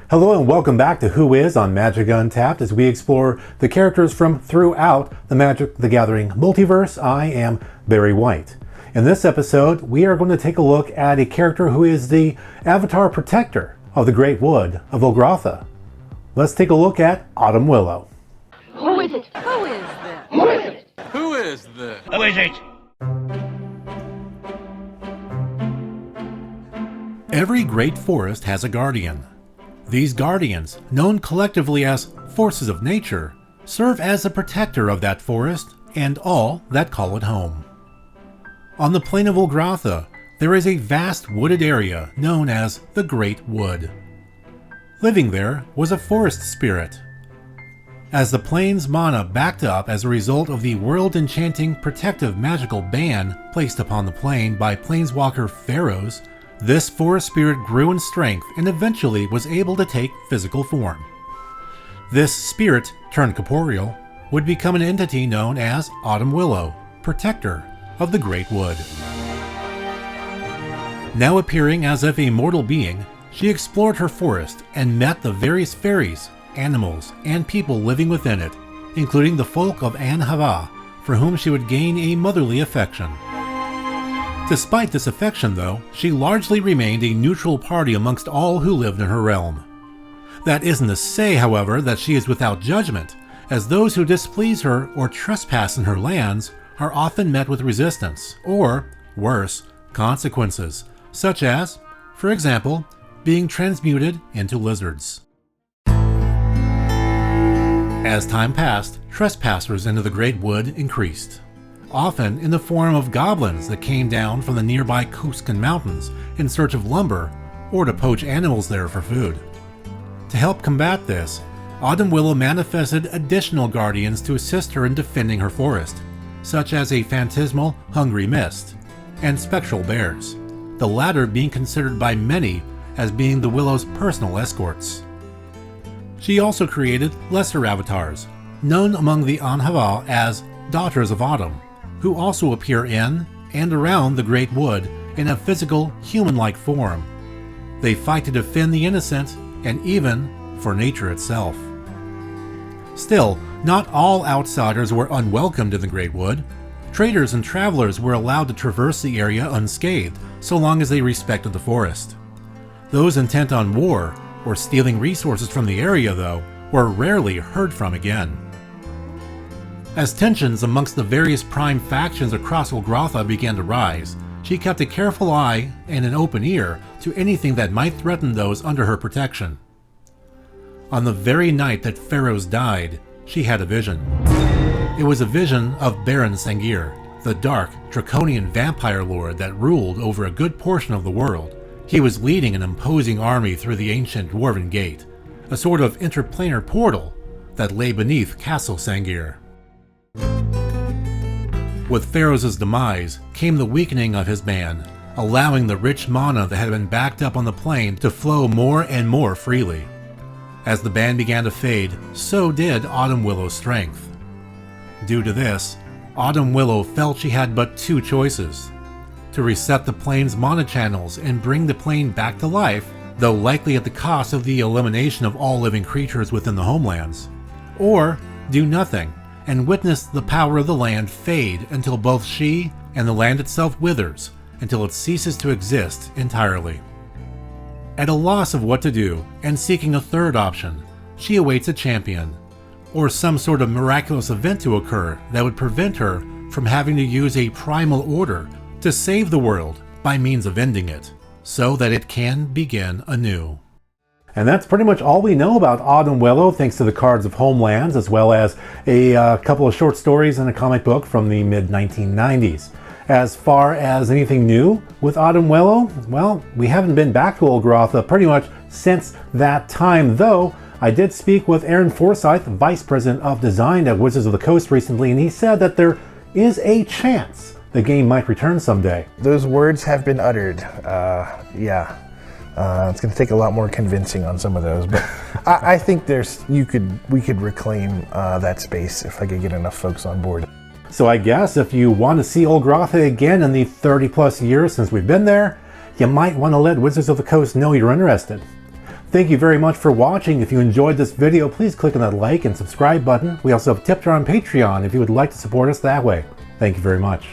Hello and welcome back to Who Is on Magic Untapped as we explore the characters from throughout the Magic the Gathering multiverse. I am Barry White. In this episode, we are going to take a look at a character who is the avatar protector of the Great Wood of Ulgrotha. Let's take a look at Autumn Willow. Who is it? Who is this? Who is it? Who is this? Who is it? Every great forest has a guardian. These guardians, known collectively as forces of nature, serve as a protector of that forest and all that call it home. On the plain of Ulgrotha, there is a vast wooded area known as the Great Wood. Living there was a forest spirit. As the plane's mana backed up as a result of the world-enchanting protective magical ban placed upon the plane by planeswalker pharaohs, this forest spirit grew in strength and eventually was able to take physical form. This spirit, turned corporeal, would become an entity known as Autumn Willow, protector of the Great Wood. Now appearing as if a mortal being, she explored her forest and met the various fairies, animals, and people living within it, including the folk of Anhava, for whom she would gain a motherly affection. Despite this affection, though, she largely remained a neutral party amongst all who lived in her realm. That isn't to say, however, that she is without judgment, as those who displease her or trespass in her lands are often met with resistance, or, worse, consequences, such as, for example, being transmuted into lizards. As time passed, trespassers into the Great Wood increased, often in the form of goblins that came down from the nearby Kuskan Mountains in search of lumber or to poach animals there for food. To help combat this, Autumn Willow manifested additional guardians to assist her in defending her forest, such as a phantasmal hungry mist and spectral bears, the latter being considered by many as being the Willow's personal escorts. She also created lesser avatars, known among the Anhava as Daughters of Autumn, who also appear in and around the Great Wood in a physical, human-like form. They fight to defend the innocent and even for nature itself. Still, not all outsiders were unwelcomed in the Great Wood. Traders and travelers were allowed to traverse the area unscathed, so long as they respected the forest. Those intent on war or stealing resources from the area, though, were rarely heard from again. As tensions amongst the various prime factions across Ulgrotha began to rise, she kept a careful eye and an open ear to anything that might threaten those under her protection. On the very night that Pharaohs died, she had a vision. It was a vision of Baron Sangir, the dark, draconian vampire lord that ruled over a good portion of the world. He was leading an imposing army through the ancient Dwarven Gate, a sort of interplanar portal that lay beneath Castle Sangir. With Pharaoh's demise came the weakening of his ban, allowing the rich mana that had been backed up on the plane to flow more and more freely. As the ban began to fade, so did Autumn Willow's strength. Due to this, Autumn Willow felt she had but two choices: to reset the plane's mana channels and bring the plane back to life, though likely at the cost of the elimination of all living creatures within the homelands, or do nothing and witness the power of the land fade until both she and the land itself withers, until it ceases to exist entirely. At a loss of what to do, and seeking a third option, she awaits a champion, or some sort of miraculous event to occur that would prevent her from having to use a primal order to save the world by means of ending it, so that it can begin anew. And that's pretty much all we know about Autumn Willow, thanks to the cards of Homelands, as well as a couple of short stories and a comic book from the mid-1990s. As far as anything new with Autumn Willow, well, we haven't been back to Ulgrotha pretty much since that time, though I did speak with Aaron Forsyth, Vice President of Design at Wizards of the Coast recently, and he said that there is a chance the game might return someday. Those words have been uttered, it's going to take a lot more convincing on some of those, but I think we could reclaim that space if I could get enough folks on board. So I guess if you want to see Ulgrotha again in the 30 plus years since we've been there, you might want to let Wizards of the Coast know you're interested. Thank you very much for watching. If you enjoyed this video, please click on that like and subscribe button. We also have a tip jar on Patreon if you would like to support us that way. Thank you very much.